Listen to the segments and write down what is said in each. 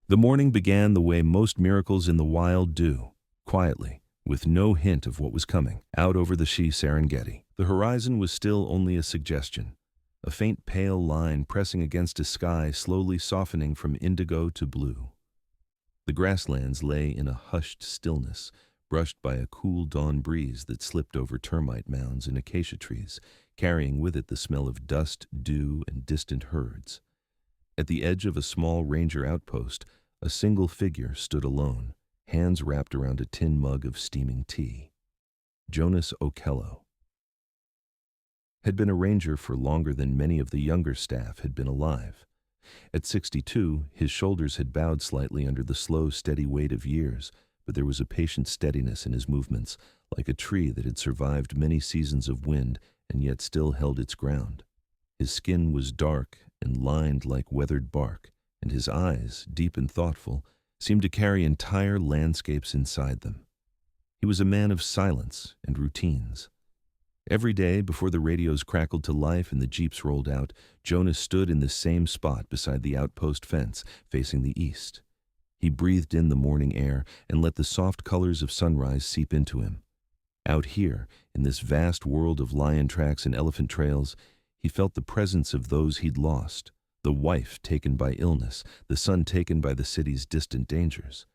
The morning began the way most miracles in the wild do, quietly, with no hint of what was coming, out over the Serengeti. The horizon was still only a suggestion, a faint pale line pressing against a sky slowly softening from indigo to blue. The grasslands lay in a hushed stillness, brushed by a cool dawn breeze that slipped over termite mounds and acacia trees, carrying with it the smell of dust, dew, and distant herds. At the edge of a small ranger outpost, a single figure stood alone, hands wrapped around a tin mug of steaming tea. Jonas Okello had been a ranger for longer than many of the younger staff had been alive. At 62, his shoulders had bowed slightly under the slow, steady weight of years, but there was a patient steadiness in his movements, like a tree that had survived many seasons of wind and yet still held its ground. His skin was dark and lined like weathered bark, and his eyes, deep and thoughtful, seemed to carry entire landscapes inside them. He was a man of silence and routines. Every day, before the radios crackled to life and the jeeps rolled out, Jonas stood in the same spot beside the outpost fence, facing the east. He breathed in the morning air and let the soft colors of sunrise seep into him. Out here, in this vast world of lion tracks and elephant trails, he felt the presence of those he'd lost, the wife taken by illness, the son taken by the city's distant dangers.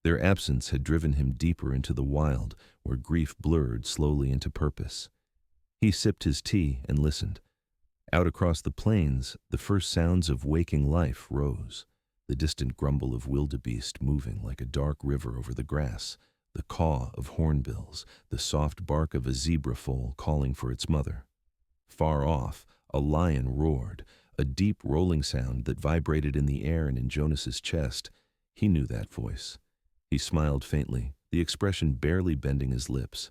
Their absence had driven him deeper into the wild, where grief blurred slowly into purpose. He sipped his tea and listened. Out across the plains, the first sounds of waking life rose, the distant grumble of wildebeest moving like a dark river over the grass, the caw of hornbills, the soft bark of a zebra foal calling for its mother. Far off, a lion roared, a deep rolling sound that vibrated in the air and in Jonas's chest. He knew that voice. He smiled faintly, the expression barely bending his lips.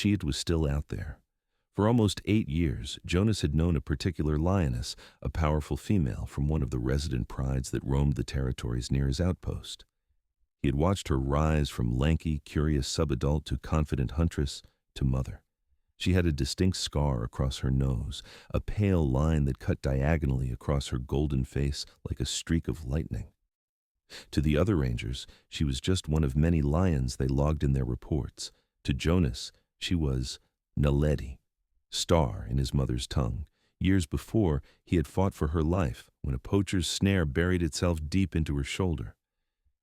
It was still out there. For almost 8 years, Jonas had known a particular lioness, a powerful female from one of the resident prides that roamed the territories near his outpost. He had watched her rise from lanky, curious subadult to confident huntress to mother. She had a distinct scar across her nose, a pale line that cut diagonally across her golden face like a streak of lightning. To the other rangers, she was just one of many lions they logged in their reports. To Jonas, she was Naledi, star in his mother's tongue. Years before, he had fought for her life when a poacher's snare buried itself deep into her shoulder.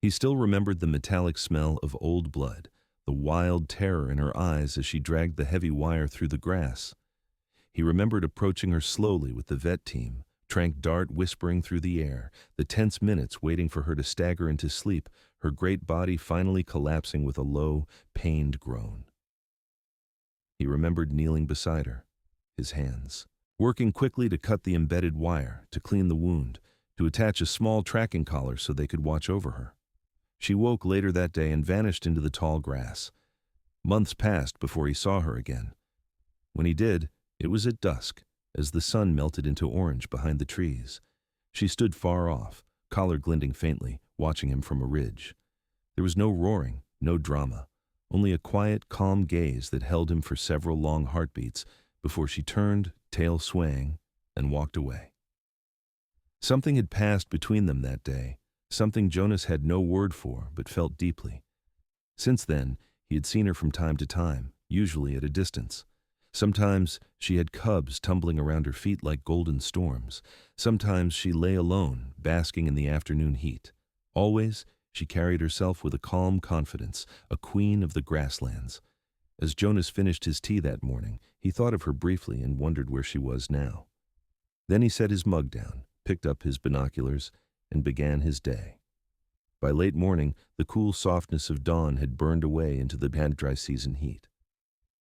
He still remembered the metallic smell of old blood, the wild terror in her eyes as she dragged the heavy wire through the grass. He remembered approaching her slowly with the vet team, Trank Dart whispering through the air, the tense minutes waiting for her to stagger into sleep, her great body finally collapsing with a low, pained groan. He remembered kneeling beside her, his hands, working quickly to cut the embedded wire, to clean the wound, to attach a small tracking collar so they could watch over her. She woke later that day and vanished into the tall grass. Months passed before he saw her again. When he did, it was at dusk, as the sun melted into orange behind the trees. She stood far off, collar glinting faintly, watching him from a ridge. There was no roaring, no drama, only a quiet, calm gaze that held him for several long heartbeats before she turned, tail swaying, and walked away. Something had passed between them that day, something Jonas had no word for but felt deeply. Since then, he had seen her from time to time, usually at a distance. Sometimes she had cubs tumbling around her feet like golden storms. Sometimes she lay alone, basking in the afternoon heat. Always, she carried herself with a calm confidence, a queen of the grasslands. As Jonas finished his tea that morning, he thought of her briefly and wondered where she was now. Then he set his mug down, picked up his binoculars, and began his day. By late morning, the cool softness of dawn had burned away into the dry season heat.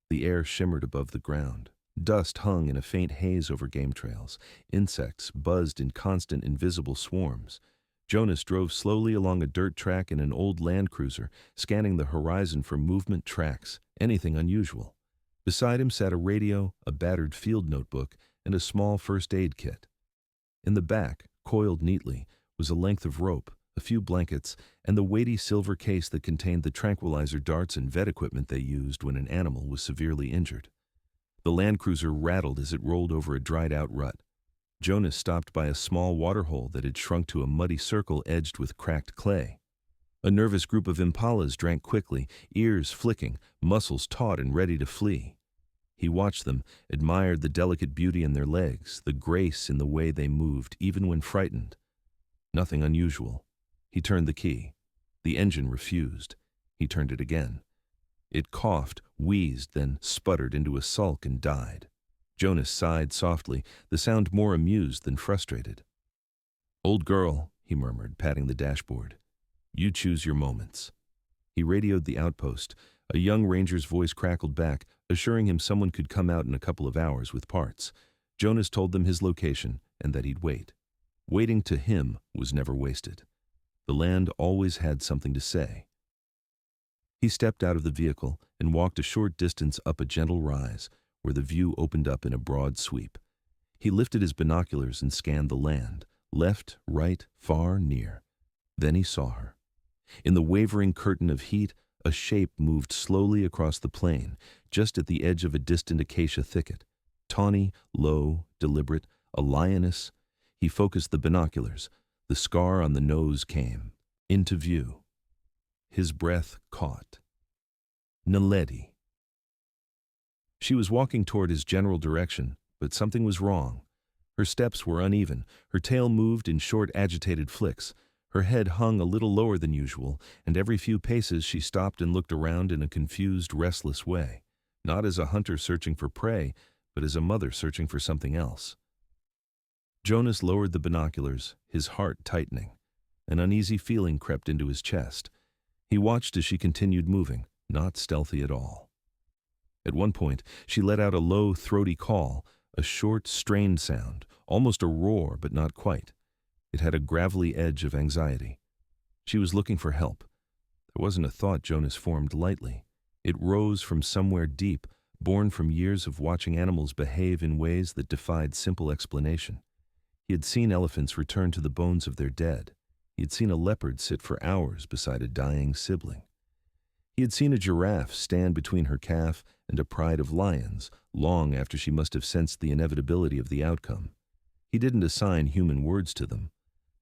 The air shimmered above the ground. Dust hung in a faint haze over game trails. Insects buzzed in constant invisible swarms. Jonas drove slowly along a dirt track in an old Land Cruiser, scanning the horizon for movement, tracks, anything unusual. Beside him sat a radio, a battered field notebook, and a small first aid kit. In the back, coiled neatly, was a length of rope, a few blankets, and the weighty silver case that contained the tranquilizer darts and vet equipment they used when an animal was severely injured. The Land Cruiser rattled as it rolled over a dried-out rut. Jonas stopped by a small waterhole that had shrunk to a muddy circle edged with cracked clay. A nervous group of impalas drank quickly, ears flicking, muscles taut and ready to flee. He watched them, admired the delicate beauty in their legs, the grace in the way they moved, even when frightened. Nothing unusual. He turned the key. The engine refused. He turned it again. It coughed, wheezed, then sputtered into a sulk and died. Jonas sighed softly, the sound more amused than frustrated. "Old girl," he murmured, patting the dashboard. "You choose your moments." He radioed the outpost. A young ranger's voice crackled back, assuring him someone could come out in a couple of hours with parts. Jonas told them his location and that he'd wait. Waiting to him was never wasted. The land always had something to say. He stepped out of the vehicle and walked a short distance up a gentle rise, where the view opened up in a broad sweep. He lifted his binoculars and scanned the land, left, right, far, near. Then he saw her. In the wavering curtain of heat, a shape moved slowly across the plain, just at the edge of a distant acacia thicket. Tawny, low, deliberate, a lioness. He focused the binoculars. The scar on the nose came into view. His breath caught. Naledi. She was walking toward his general direction, but something was wrong. Her steps were uneven, her tail moved in short, agitated flicks. Her head hung a little lower than usual, and every few paces she stopped and looked around in a confused, restless way, not as a hunter searching for prey, but as a mother searching for something else. Jonas lowered the binoculars, his heart tightening. An uneasy feeling crept into his chest. He watched as she continued moving, not stealthy at all. At one point, she let out a low, throaty call, a short, strained sound, almost a roar, but not quite. It had a gravelly edge of anxiety. She was looking for help. There wasn't a thought Jonas formed lightly. It rose from somewhere deep, born from years of watching animals behave in ways that defied simple explanation. He had seen elephants return to the bones of their dead. He had seen a leopard sit for hours beside a dying sibling. He had seen a giraffe stand between her calf and a pride of lions, long after she must have sensed the inevitability of the outcome. He didn't assign human words to them,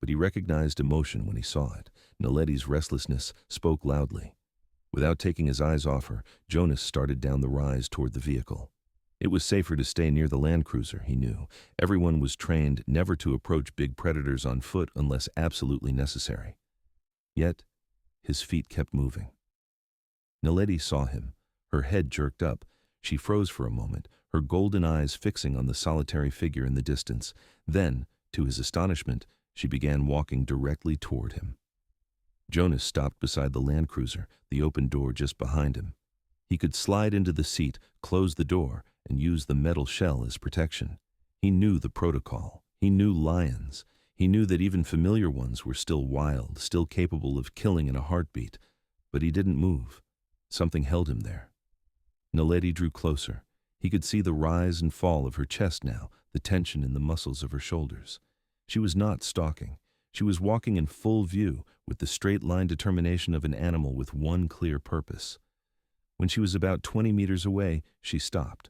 but he recognized emotion when he saw it. Naledi's restlessness spoke loudly. Without taking his eyes off her, Jonas started down the rise toward the vehicle. It was safer to stay near the land cruiser, he knew. Everyone was trained never to approach big predators on foot unless absolutely necessary. Yet, his feet kept moving. Naledi saw him. Her head jerked up. She froze for a moment, her golden eyes fixing on the solitary figure in the distance. Then, to his astonishment, she began walking directly toward him. Jonas stopped beside the land cruiser, the open door just behind him. He could slide into the seat, close the door, and use the metal shell as protection. He knew the protocol. He knew lions. He knew that even familiar ones were still wild, still capable of killing in a heartbeat. But he didn't move. Something held him there. Naledi drew closer. He could see the rise and fall of her chest now, the tension in the muscles of her shoulders. She was not stalking. She was walking in full view, with the straight-line determination of an animal with one clear purpose. When she was about 20 meters away, she stopped.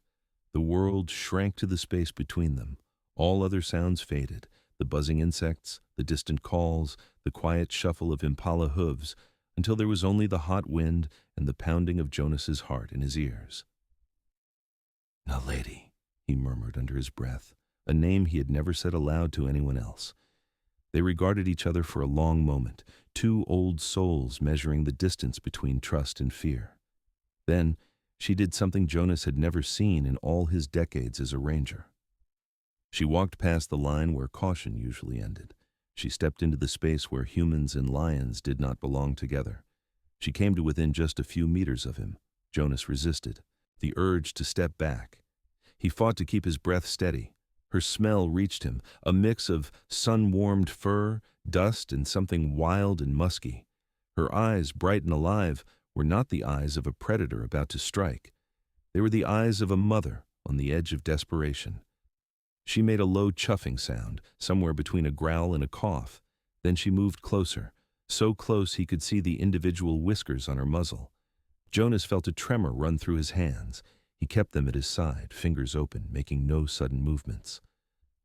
The world shrank to the space between them. All other sounds faded, the buzzing insects, the distant calls, the quiet shuffle of impala hooves, until there was only the hot wind and the pounding of Jonas's heart in his ears. "Naledi," he murmured under his breath, a name he had never said aloud to anyone else. They regarded each other for a long moment, two old souls measuring the distance between trust and fear. Then, she did something Jonas had never seen in all his decades as a ranger. She walked past the line where caution usually ended. She stepped into the space where humans and lions did not belong together. She came to within just a few meters of him. Jonas resisted, the urge to step back. He fought to keep his breath steady. Her smell reached him, a mix of sun-warmed fur, dust, and something wild and musky. Her eyes, bright and alive, were not the eyes of a predator about to strike. They were the eyes of a mother on the edge of desperation. She made a low chuffing sound, somewhere between a growl and a cough. Then she moved closer, so close he could see the individual whiskers on her muzzle. Jonas felt a tremor run through his hands. He kept them at his side, fingers open, making no sudden movements.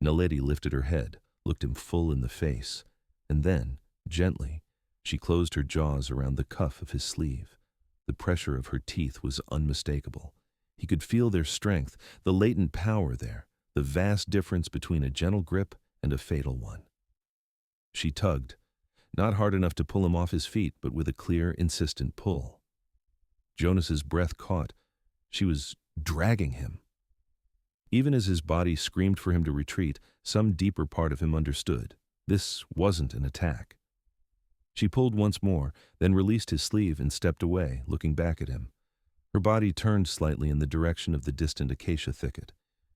Naledi lifted her head, looked him full in the face, and then, gently, she closed her jaws around the cuff of his sleeve. The pressure of her teeth was unmistakable. He could feel their strength, the latent power there, the vast difference between a gentle grip and a fatal one. She tugged, not hard enough to pull him off his feet, but with a clear, insistent pull. Jonas's breath caught. She was dragging him. Even as his body screamed for him to retreat, some deeper part of him understood. This wasn't an attack. She pulled once more, then released his sleeve and stepped away, looking back at him. Her body turned slightly in the direction of the distant acacia thicket.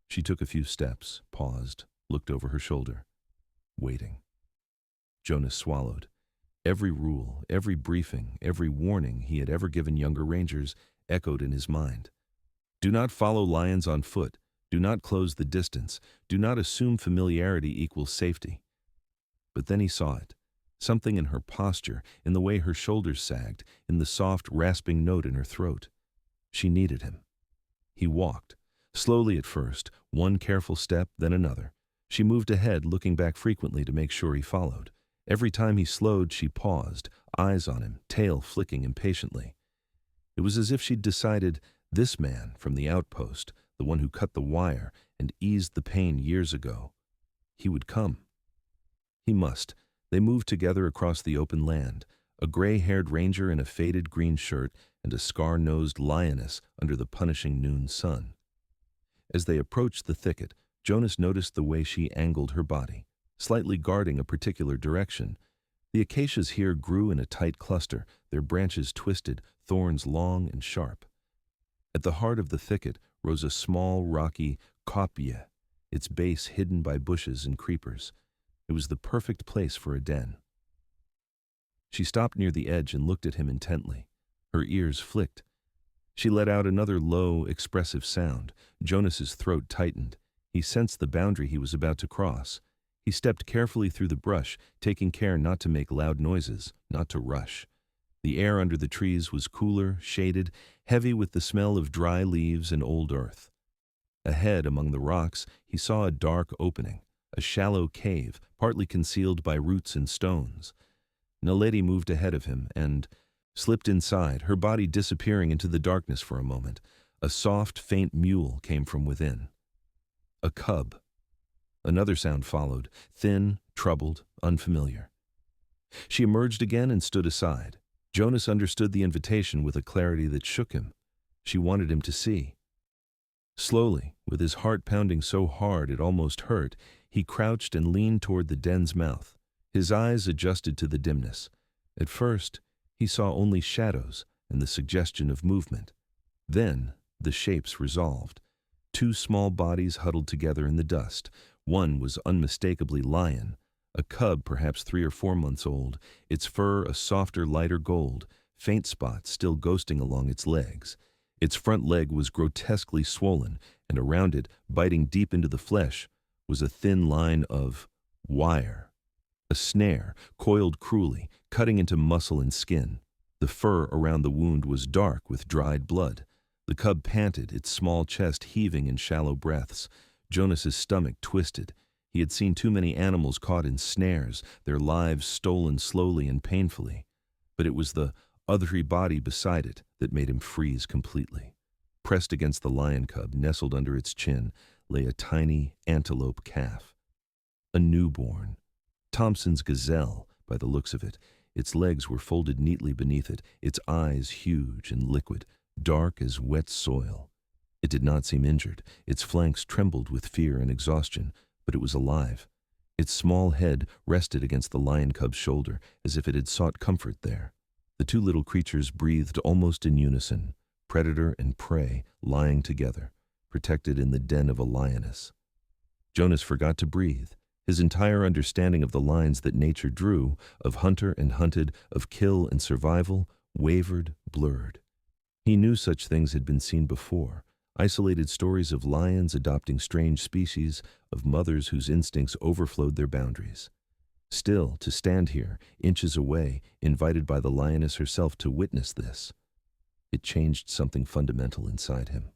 She took a few steps, paused, looked over her shoulder, waiting. Jonas swallowed. Every rule, every briefing, every warning he had ever given younger rangers echoed in his mind. Do not follow lions on foot. Do not close the distance. Do not assume familiarity equals safety. But then he saw it. Something in her posture, in the way her shoulders sagged, in the soft, rasping note in her throat. She needed him. He walked, slowly at first, one careful step, then another. She moved ahead, looking back frequently to make sure he followed. Every time he slowed, she paused, eyes on him, tail flicking impatiently. It was as if she'd decided, this man from the outpost, the one who cut the wire and eased the pain years ago, he would come. He must. They moved together across the open land, a gray-haired ranger in a faded green shirt and a scar-nosed lioness under the punishing noon sun. As they approached the thicket, Jonas noticed the way she angled her body, slightly guarding a particular direction. The acacias here grew in a tight cluster, their branches twisted, thorns long and sharp. At the heart of the thicket rose a small, rocky kopje, its base hidden by bushes and creepers. It was the perfect place for a den. She stopped near the edge and looked at him intently. Her ears flicked. She let out another low, expressive sound. Jonas's throat tightened. He sensed the boundary he was about to cross. He stepped carefully through the brush, taking care not to make loud noises, not to rush. The air under the trees was cooler, shaded, heavy with the smell of dry leaves and old earth. Ahead, among the rocks, he saw a dark opening, a shallow cave, partly concealed by roots and stones. Naledi moved ahead of him and slipped inside, her body disappearing into the darkness for a moment. A soft, faint mewl came from within. A cub. Another sound followed, thin, troubled, unfamiliar. She emerged again and stood aside. Jonas understood the invitation with a clarity that shook him. She wanted him to see. Slowly, with his heart pounding so hard it almost hurt, he crouched and leaned toward the den's mouth. His eyes adjusted to the dimness. At first, he saw only shadows and the suggestion of movement. Then, the shapes resolved. Two small bodies huddled together in the dust. One was unmistakably lion, a cub perhaps 3 or 4 months old, its fur a softer, lighter gold, faint spots still ghosting along its legs. Its front leg was grotesquely swollen, and around it, biting deep into the flesh, was a thin line of wire. A snare, coiled cruelly, cutting into muscle and skin. The fur around the wound was dark with dried blood. The cub panted, its small chest heaving in shallow breaths. Jonas's stomach twisted. He had seen too many animals caught in snares, their lives stolen slowly and painfully. But it was the othery body beside it that made him freeze completely. Pressed against the lion cub, nestled under its chin, lay a tiny antelope calf. A newborn. Thompson's gazelle, by the looks of it. Its legs were folded neatly beneath it, its eyes huge and liquid, dark as wet soil. It did not seem injured. Its flanks trembled with fear and exhaustion, but it was alive. Its small head rested against the lion cub's shoulder, as if it had sought comfort there. The two little creatures breathed almost in unison, predator and prey lying together, protected in the den of a lioness. Jonas forgot to breathe. His entire understanding of the lines that nature drew, of hunter and hunted, of kill and survival, wavered, blurred. He knew such things had been seen before, isolated stories of lions adopting strange species, of mothers whose instincts overflowed their boundaries. Still, to stand here, inches away, invited by the lioness herself to witness this, it changed something fundamental inside him.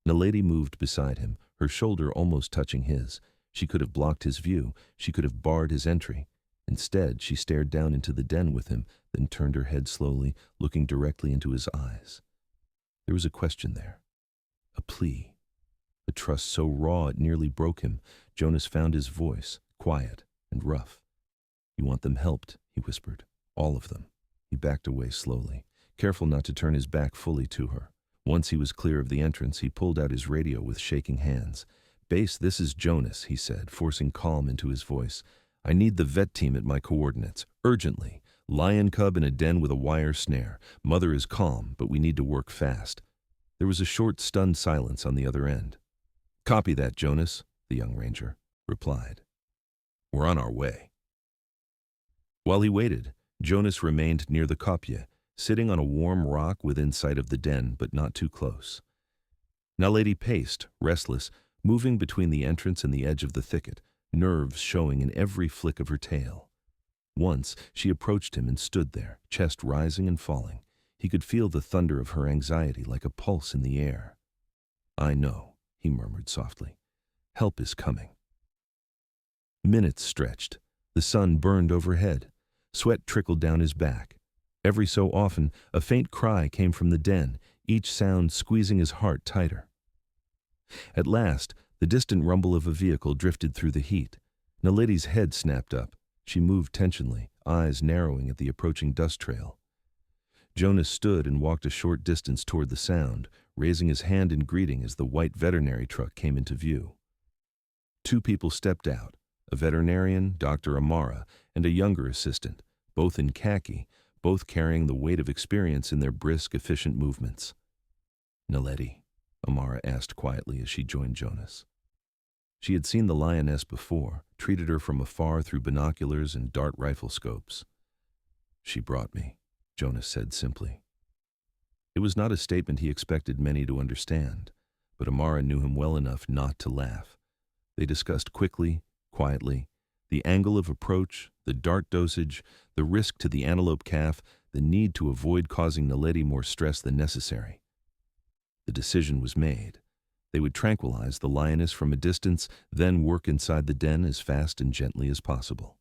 Naledi moved beside him, her shoulder almost touching his. She could have blocked his view. She could have barred his entry. Instead, she stared down into the den with him, then turned her head slowly, looking directly into his eyes. There was a question there, a plea, a trust so raw it nearly broke him. Jonas found his voice, quiet and rough. "You want them helped," he whispered. "All of them." He backed away slowly, careful not to turn his back fully to her. Once he was clear of the entrance, he pulled out his radio with shaking hands. "Base, this is Jonas," he said, forcing calm into his voice. "I need the vet team at my coordinates, urgently. Lion cub in a den with a wire snare. Mother is calm, but we need to work fast." There was a short, stunned silence on the other end. "Copy that, Jonas," the young ranger replied. "We're on our way." While he waited, Jonas remained near the kopje, sitting on a warm rock within sight of the den, but not too close. Naledi paced, restless, moving between the entrance and the edge of the thicket, nerves showing in every flick of her tail. Once she approached him and stood there, chest rising and falling. He could feel the thunder of her anxiety like a pulse in the air. "I know," he murmured softly. "Help is coming." Minutes stretched. The sun burned overhead. Sweat trickled down his back. Every so often, a faint cry came from the den, each sound squeezing his heart tighter. At last, the distant rumble of a vehicle drifted through the heat. Naledi's head snapped up. She moved tensionally, eyes narrowing at the approaching dust trail. Jonas stood and walked a short distance toward the sound, raising his hand in greeting as the white veterinary truck came into view. Two people stepped out, a veterinarian, Dr. Amara, and a younger assistant, both in khaki, both carrying the weight of experience in their brisk, efficient movements. "Naledi?" Amara asked quietly as she joined Jonas. She had seen the Lioness before, treated her from afar through binoculars and dart rifle scopes. "She brought me," Jonas said simply. It was not a statement he expected many to understand, but Amara knew him well enough not to laugh. They discussed quickly, quietly, the angle of approach, the dart dosage, the risk to the antelope calf, the need to avoid causing Naledi more stress than necessary. The decision was made. They would tranquilize the Lioness from a distance, then work inside the den as fast and gently as possible.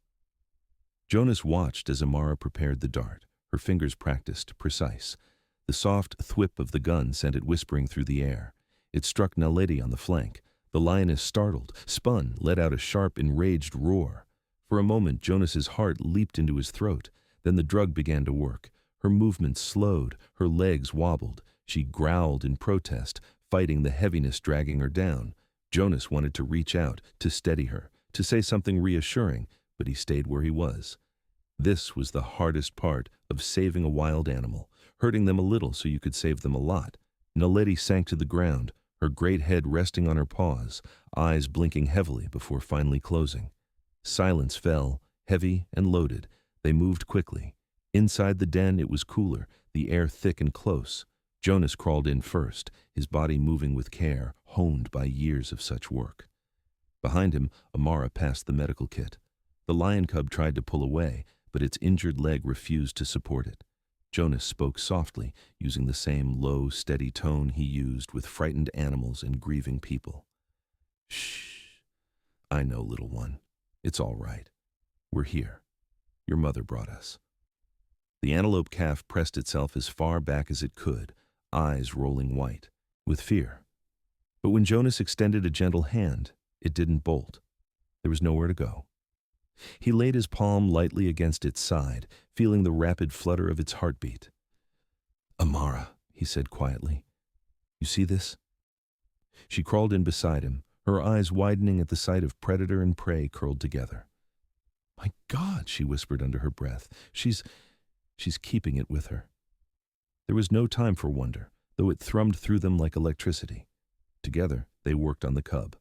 Jonas watched as Amara prepared the dart, her fingers practiced, precise. The soft thwip of the gun sent it whispering through the air. It struck Naledi on the flank. The Lioness startled, spun, let out a sharp, enraged roar. For a moment, Jonas's heart leaped into his throat. Then the drug began to work. Her movements slowed, her legs wobbled. She growled in protest, fighting the heaviness dragging her down. Jonas wanted to reach out, to steady her, to say something reassuring, but he stayed where he was. This was the hardest part of saving a wild animal, hurting them a little so you could save them a lot. Naledi sank to the ground, her great head resting on her paws, eyes blinking heavily before finally closing. Silence fell, heavy and loaded. They moved quickly. Inside the den it was cooler, the air thick and close. Jonas crawled in first, his body moving with care, honed by years of such work. Behind him, Amara passed the medical kit. The lion cub tried to pull away, but its injured leg refused to support it. Jonas spoke softly, using the same low, steady tone he used with frightened animals and grieving people. "Shh. I know, little one. It's all right. We're here. Your mother brought us." The antelope calf pressed itself as far back as it could, eyes rolling white, with fear. But when Jonas extended a gentle hand, it didn't bolt. There was nowhere to go. He laid his palm lightly against its side, feeling the rapid flutter of its heartbeat. "Amara," he said quietly, "you see this?" She crawled in beside him, her eyes widening at the sight of predator and prey curled together. "My God," she whispered under her breath, She's keeping it with her." There was no time for wonder, though it thrummed through them like electricity. Together, they worked on the cub.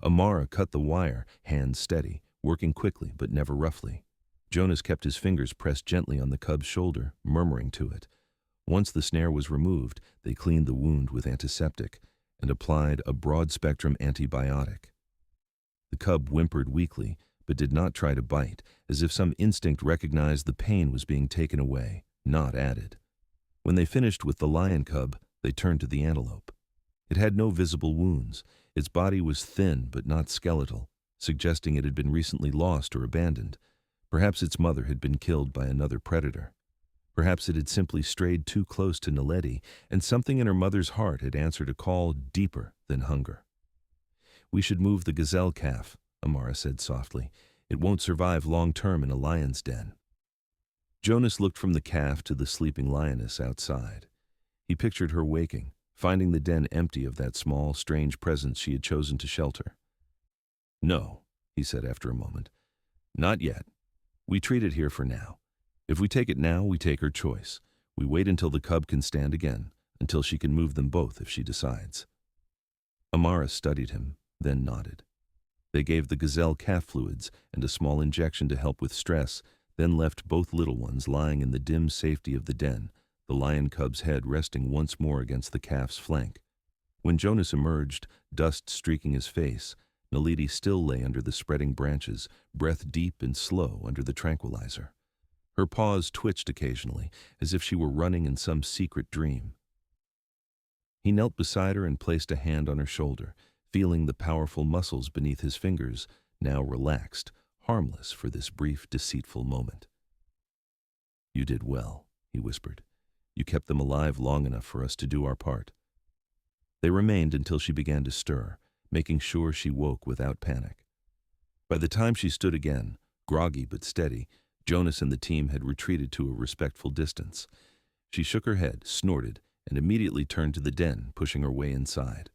Amara cut the wire, hands steady, working quickly but never roughly. Jonas kept his fingers pressed gently on the cub's shoulder, murmuring to it. Once the snare was removed, they cleaned the wound with antiseptic and applied a broad-spectrum antibiotic. The cub whimpered weakly, but did not try to bite, as if some instinct recognized the pain was being taken away, not added. When they finished with the lion cub, they turned to the antelope. It had no visible wounds. Its body was thin but not skeletal. suggesting it had been recently lost or abandoned. Perhaps its mother had been killed by another predator. Perhaps it had simply strayed too close to Naledi, and something in her mother's heart had answered a call deeper than hunger. "We should move the gazelle calf," Amara said softly. "It won't survive long-term in a lion's den." Jonas looked from the calf to the sleeping lioness outside. He pictured her waking, finding the den empty of that small, strange presence she had chosen to shelter. "No," he said after a moment. "Not yet. We treat it here for now. If we take it now, we take her choice. We wait until the cub can stand again, until she can move them both if she decides." Amara studied him, then nodded. They gave the gazelle calf fluids and a small injection to help with stress, then left both little ones lying in the dim safety of the den, the lion cub's head resting once more against the calf's flank. When Jonas emerged, dust streaking his face, Naledi still lay under the spreading branches, breath deep and slow under the tranquilizer. Her paws twitched occasionally, as if she were running in some secret dream. He knelt beside her and placed a hand on her shoulder, feeling the powerful muscles beneath his fingers, now relaxed, harmless for this brief, deceitful moment. "You did well," he whispered. "You kept them alive long enough for us to do our part." They remained until she began to stir, making sure she woke without panic. By the time she stood again, groggy but steady, Jonas and the team had retreated to a respectful distance. She shook her head, snorted, and immediately turned to the den, pushing her way inside.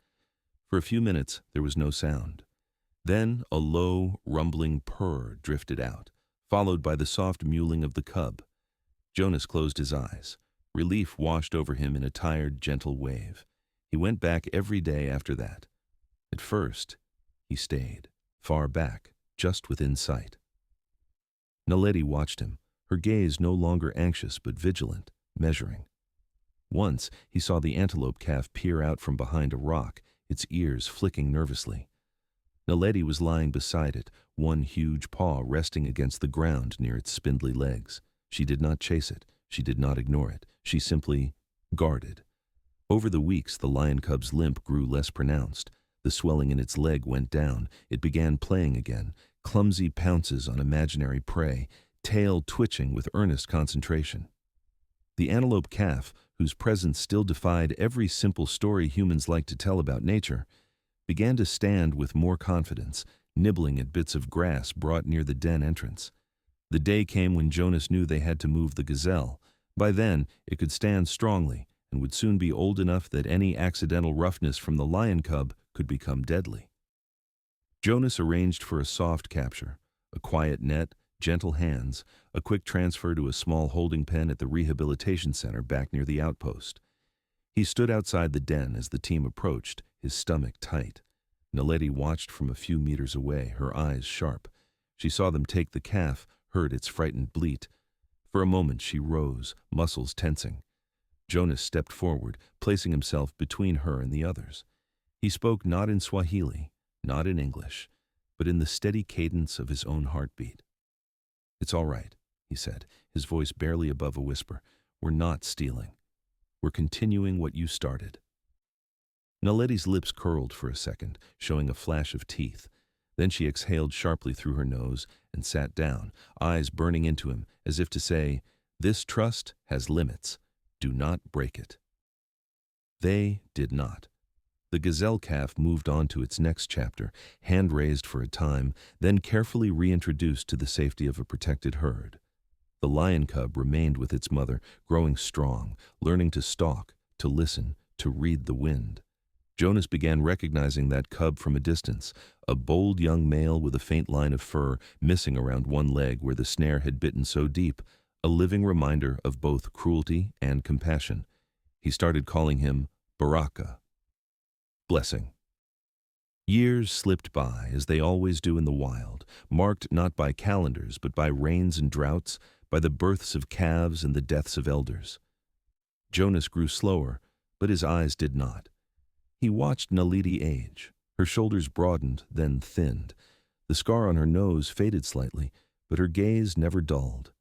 For a few minutes, there was no sound. Then a low, rumbling purr drifted out, followed by the soft mewling of the cub. Jonas closed his eyes. Relief washed over him in a tired, gentle wave. He went back every day after that. At first, he stayed, far back, just within sight. Naledi watched him, her gaze no longer anxious but vigilant, measuring. Once, he saw the antelope calf peer out from behind a rock, its ears flicking nervously. Naledi was lying beside it, one huge paw resting against the ground near its spindly legs. She did not chase it. She did not ignore it. She simply guarded. Over the weeks, the lion cub's limp grew less pronounced. The swelling in its leg went down. It began playing again, clumsy pounces on imaginary prey, tail twitching with earnest concentration. The antelope calf, whose presence still defied every simple story humans like to tell about nature, began to stand with more confidence, nibbling at bits of grass brought near the den entrance. The day came when Jonas knew they had to move the gazelle. By then, it could stand strongly and would soon be old enough that any accidental roughness from the lion cub could become deadly. Jonas arranged for a soft capture, a quiet net, gentle hands, a quick transfer to a small holding pen at the rehabilitation center back near the outpost. He stood outside the den as the team approached, his stomach tight. Naledi watched from a few meters away, her eyes sharp. She saw them take the calf, heard its frightened bleat. For a moment she rose, muscles tensing. Jonas stepped forward, placing himself between her and the others. He spoke not in Swahili, not in English, but in the steady cadence of his own heartbeat. "It's all right," he said, his voice barely above a whisper. "We're not stealing. We're continuing what you started." Naledi's lips curled for a second, showing a flash of teeth. Then she exhaled sharply through her nose and sat down, eyes burning into him, as if to say, "This trust has limits. Do not break it." They did not. The gazelle calf moved on to its next chapter, hand raised for a time, then carefully reintroduced to the safety of a protected herd. The lion cub remained with its mother, growing strong, learning to stalk, to listen, to read the wind. Jonas began recognizing that cub from a distance, a bold young male with a faint line of fur missing around one leg where the snare had bitten so deep, a living reminder of both cruelty and compassion. He started calling him Baraka, blessing. Years slipped by, as they always do in the wild, marked not by calendars but by rains and droughts, by the births of calves and the deaths of elders. Jonas grew slower, but his eyes did not. He watched Naledi age. Her shoulders broadened, then thinned. The scar on her nose faded slightly, but her gaze never dulled.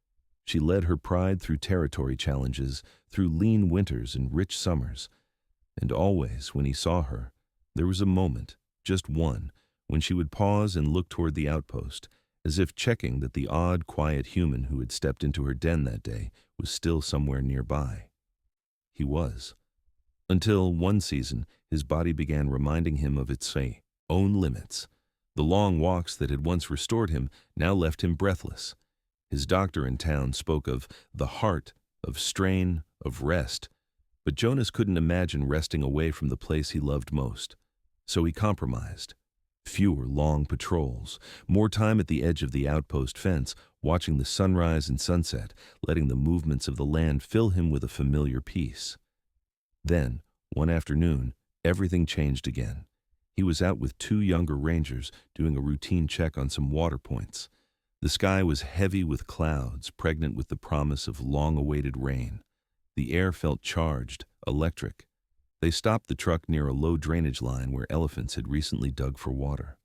She led her pride through territory challenges, through lean winters and rich summers. And always, when he saw her, there was a moment, just one, when she would pause and look toward the outpost, as if checking that the odd, quiet human who had stepped into her den that day was still somewhere nearby. He was. Until one season, his body began reminding him of its own limits. The long walks that had once restored him now left him breathless. His doctor in town spoke of the heart, of strain, of rest, but Jonas couldn't imagine resting away from the place he loved most. So he compromised. Fewer long patrols, more time at the edge of the outpost fence, watching the sunrise and sunset, letting the movements of the land fill him with a familiar peace. Then, one afternoon, everything changed again. He was out with two younger rangers doing a routine check on some water points. The sky was heavy with clouds, pregnant with the promise of long-awaited rain. The air felt charged, electric. They stopped the truck near a low drainage line where elephants had recently dug for water.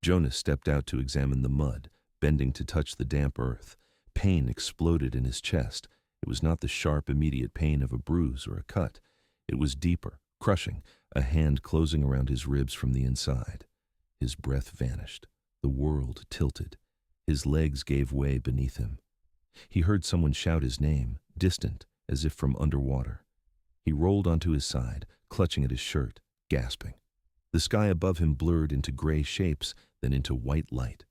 Jonas stepped out to examine the mud, bending to touch the damp earth. Pain exploded in his chest. It was not the sharp, immediate pain of a bruise or a cut. It was deeper, crushing, a hand closing around his ribs from the inside. His breath vanished. The world tilted. His legs gave way beneath him. He heard someone shout his name, distant, as if from underwater. He rolled onto his side, clutching at his shirt, gasping. The sky above him blurred into gray shapes, then into white light.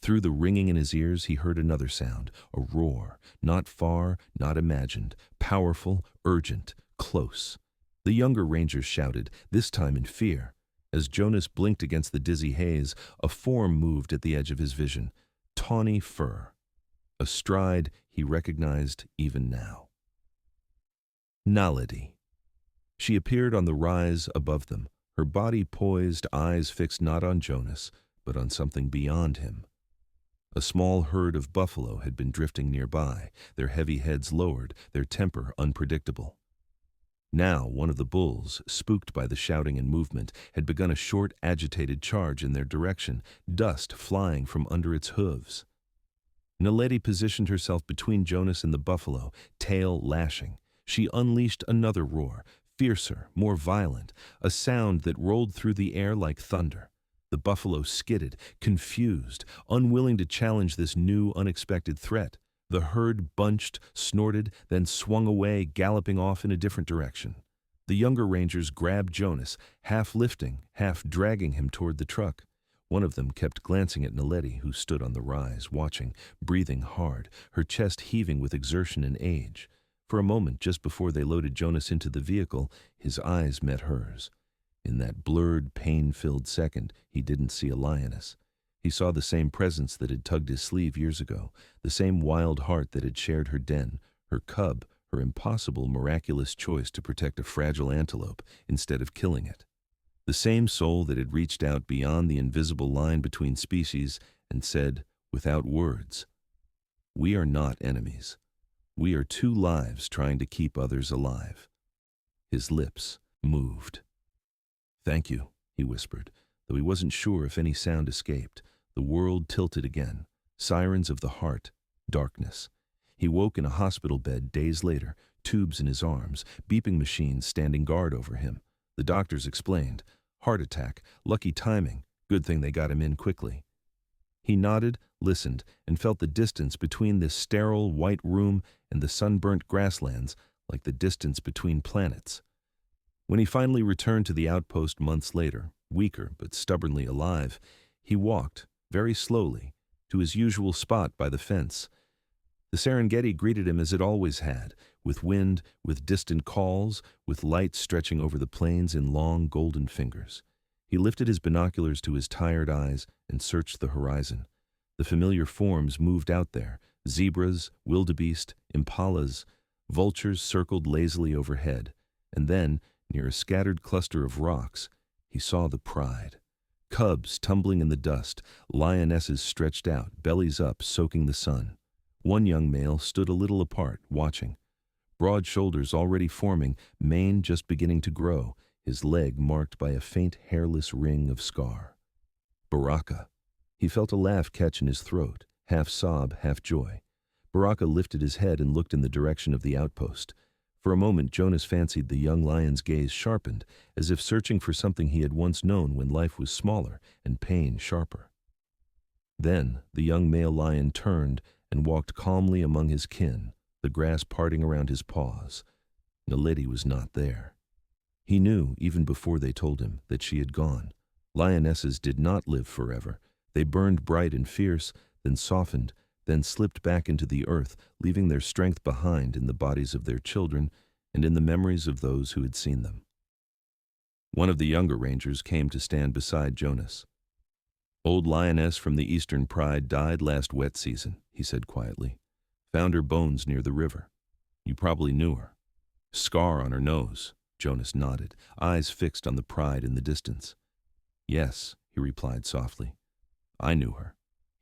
Through the ringing in his ears, he heard another sound, a roar, not far, not imagined, powerful, urgent, close. The younger rangers shouted, this time in fear. As Jonas blinked against the dizzy haze, a form moved at the edge of his vision, tawny fur. A stride he recognized even now. Naledi. She appeared on the rise above them, her body poised, eyes fixed not on Jonas, but on something beyond him. A small herd of buffalo had been drifting nearby, their heavy heads lowered, their temper unpredictable. Now one of the bulls, spooked by the shouting and movement, had begun a short, agitated charge in their direction, dust flying from under its hooves. Naledi positioned herself between Jonas and the buffalo, tail lashing. She unleashed another roar, fiercer, more violent, a sound that rolled through the air like thunder. The buffalo skidded, confused, unwilling to challenge this new, unexpected threat. The herd bunched, snorted, then swung away, galloping off in a different direction. The younger rangers grabbed Jonas, half lifting, half dragging him toward the truck. One of them kept glancing at Naledi, who stood on the rise, watching, breathing hard, her chest heaving with exertion and age. For a moment, just before they loaded Jonas into the vehicle, his eyes met hers. In that blurred, pain-filled second, he didn't see a lioness. He saw the same presence that had tugged his sleeve years ago, the same wild heart that had shared her den, her cub, her impossible, miraculous choice to protect a fragile antelope instead of killing it. The same soul that had reached out beyond the invisible line between species and said, without words, "We are not enemies. We are two lives trying to keep others alive." His lips moved. "Thank you," he whispered, though he wasn't sure if any sound escaped. The world tilted again. Sirens of the heart. Darkness. He woke in a hospital bed days later, tubes in his arms, beeping machines standing guard over him. The doctors explained. Heart attack. Lucky timing. Good thing they got him in quickly. He nodded, listened, and felt the distance between this sterile, white room and the sunburnt grasslands like the distance between planets. When he finally returned to the outpost months later, weaker but stubbornly alive, he walked, very slowly, to his usual spot by the fence. The Serengeti greeted him as it always had, with wind, with distant calls, with light stretching over the plains in long golden fingers. He lifted his binoculars to his tired eyes and searched the horizon. The familiar forms moved out there, zebras, wildebeest, impalas, vultures circled lazily overhead, and then, near a scattered cluster of rocks, he saw the pride. Cubs tumbling in the dust, lionesses stretched out, bellies up, soaking the sun. One young male stood a little apart, watching. Broad shoulders already forming, mane just beginning to grow, his leg marked by a faint hairless ring of scar. Baraka. He felt a laugh catch in his throat, half sob, half joy. Baraka lifted his head and looked in the direction of the outpost. For a moment, Jonas fancied the young lion's gaze sharpened, as if searching for something he had once known when life was smaller and pain sharper. Then the young male lion turned and walked calmly among his kin, the grass parting around his paws. Naledi was not there. He knew, even before they told him, that she had gone. Lionesses did not live forever. They burned bright and fierce, then softened, then slipped back into the earth, leaving their strength behind in the bodies of their children and in the memories of those who had seen them. One of the younger rangers came to stand beside Jonas. "Old Lioness from the Eastern Pride died last wet season," he said quietly. "Found her bones near the river. You probably knew her. Scar on her nose." Jonas nodded, eyes fixed on the pride in the distance. "Yes," he replied softly. "I knew her."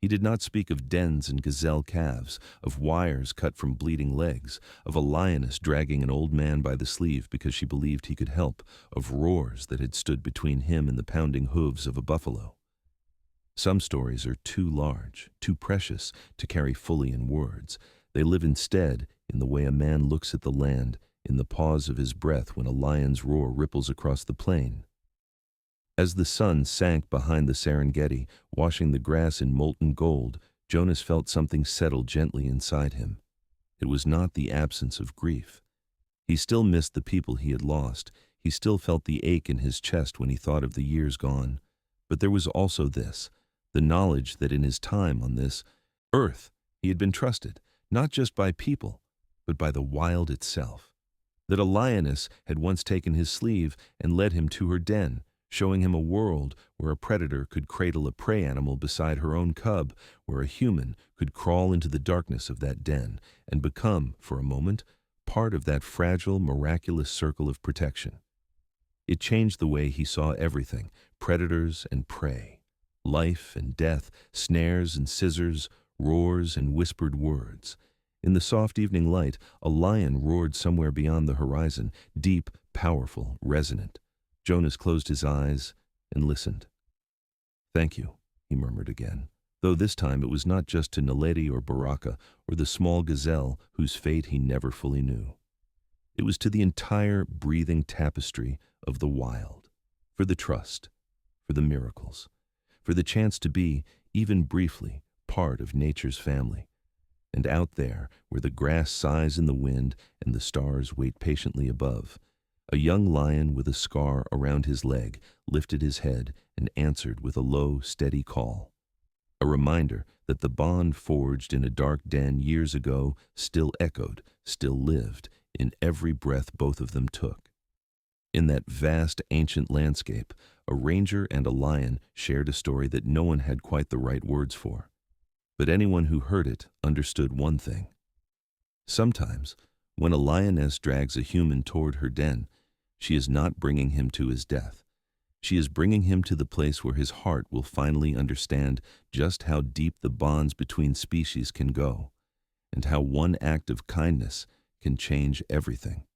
He did not speak of dens and gazelle calves, of wires cut from bleeding legs, of a lioness dragging an old man by the sleeve because she believed he could help, of roars that had stood between him and the pounding hooves of a buffalo. Some stories are too large, too precious to carry fully in words. They live instead in the way a man looks at the land, in the pause of his breath when a lion's roar ripples across the plain. As the sun sank behind the Serengeti, washing the grass in molten gold, Jonas felt something settle gently inside him. It was not the absence of grief. He still missed the people he had lost. He still felt the ache in his chest when he thought of the years gone. But there was also this, the knowledge that in his time on this earth he had been trusted, not just by people, but by the wild itself. That a lioness had once taken his sleeve and led him to her den, showing him a world where a predator could cradle a prey animal beside her own cub, where a human could crawl into the darkness of that den and become, for a moment, part of that fragile, miraculous circle of protection. It changed the way he saw everything, predators and prey, life and death, snares and scissors, roars and whispered words. In the soft evening light, a lion roared somewhere beyond the horizon, deep, powerful, resonant. Jonas closed his eyes and listened. "Thank you," he murmured again, though this time it was not just to Naledi or Baraka or the small gazelle whose fate he never fully knew. It was to the entire breathing tapestry of the wild, for the trust, for the miracles, for the chance to be, even briefly, part of nature's family. And out there, where the grass sighs in the wind and the stars wait patiently above, a young lion with a scar around his leg lifted his head and answered with a low, steady call. A reminder that the bond forged in a dark den years ago still echoed, still lived, in every breath both of them took. In that vast, ancient landscape, a ranger and a lion shared a story that no one had quite the right words for. But anyone who heard it understood one thing. Sometimes, when a lioness drags a human toward her den, she is not bringing him to his death. She is bringing him to the place where his heart will finally understand just how deep the bonds between species can go, and how one act of kindness can change everything.